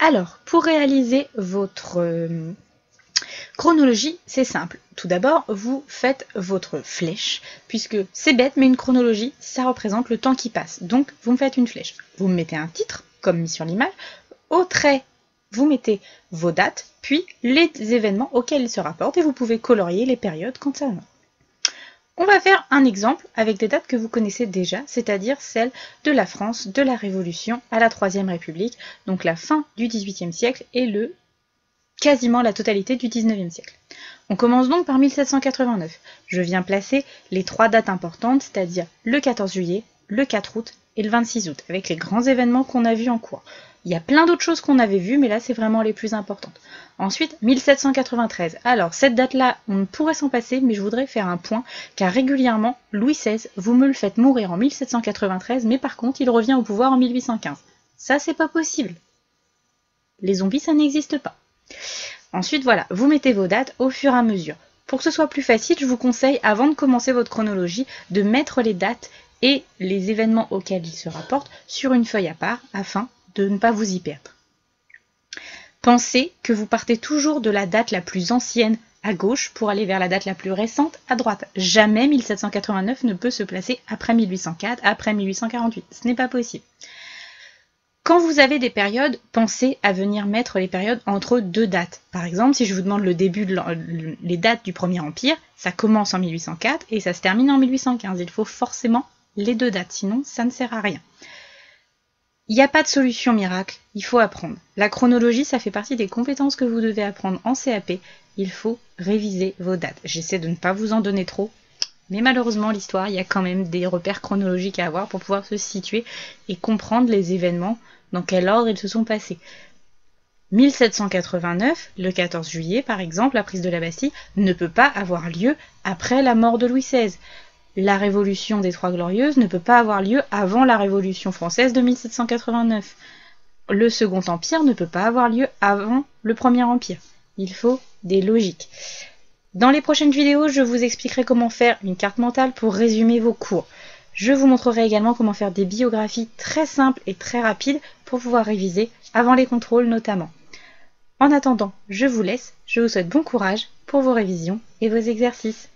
Alors, pour réaliser votre chronologie, c'est simple. Tout d'abord, vous faites votre flèche, puisque c'est bête, mais une chronologie, ça représente le temps qui passe. Donc, vous me faites une flèche. Vous me mettez un titre, comme mis sur l'image. Au trait, vous mettez vos dates, puis les événements auxquels ils se rapportent, et vous pouvez colorier les périodes concernant. On va faire un exemple avec des dates que vous connaissez déjà, c'est-à-dire celles de la France, de la Révolution à la Troisième République, donc la fin du XVIIIe siècle et quasiment la totalité du XIXe siècle. On commence donc par 1789. Je viens placer les 3 dates importantes, c'est-à-dire le 14 juillet, le 4 août et le 26 août, avec les grands événements qu'on a vus en cours. Il y a plein d'autres choses qu'on avait vues, mais là, c'est vraiment les plus importantes. Ensuite, 1793. Alors, cette date-là, on pourrait s'en passer, mais je voudrais faire un point, car régulièrement, Louis XVI, vous me le faites mourir en 1793, mais par contre, il revient au pouvoir en 1815. Ça, c'est pas possible. Les zombies, ça n'existe pas. Ensuite, voilà, vous mettez vos dates au fur et à mesure. Pour que ce soit plus facile, je vous conseille, avant de commencer votre chronologie, de mettre les dates et les événements auxquels ils se rapportent sur une feuille à part, afin de ne pas vous y perdre. Pensez que vous partez toujours de la date la plus ancienne à gauche pour aller vers la date la plus récente à droite. Jamais 1789 ne peut se placer après 1804, après 1848. Ce n'est pas possible. Quand vous avez des périodes, pensez à venir mettre les périodes entre 2 dates. Par exemple, si je vous demande le début les dates du Premier Empire, ça commence en 1804 et ça se termine en 1815. Il faut forcément les 2 dates, sinon ça ne sert à rien. Il n'y a pas de solution miracle, il faut apprendre. La chronologie, ça fait partie des compétences que vous devez apprendre en CAP. Il faut réviser vos dates. J'essaie de ne pas vous en donner trop, mais malheureusement, l'histoire, il y a quand même des repères chronologiques à avoir pour pouvoir se situer et comprendre les événements, dans quel ordre ils se sont passés. 1789, le 14 juillet par exemple, la prise de la Bastille, ne peut pas avoir lieu après la mort de Louis XVI. La révolution des Trois Glorieuses ne peut pas avoir lieu avant la Révolution française de 1789. Le Second Empire ne peut pas avoir lieu avant le Premier Empire. Il faut des logiques. Dans les prochaines vidéos, je vous expliquerai comment faire une carte mentale pour résumer vos cours. Je vous montrerai également comment faire des biographies très simples et très rapides pour pouvoir réviser avant les contrôles notamment. En attendant, je vous laisse, je vous souhaite bon courage pour vos révisions et vos exercices.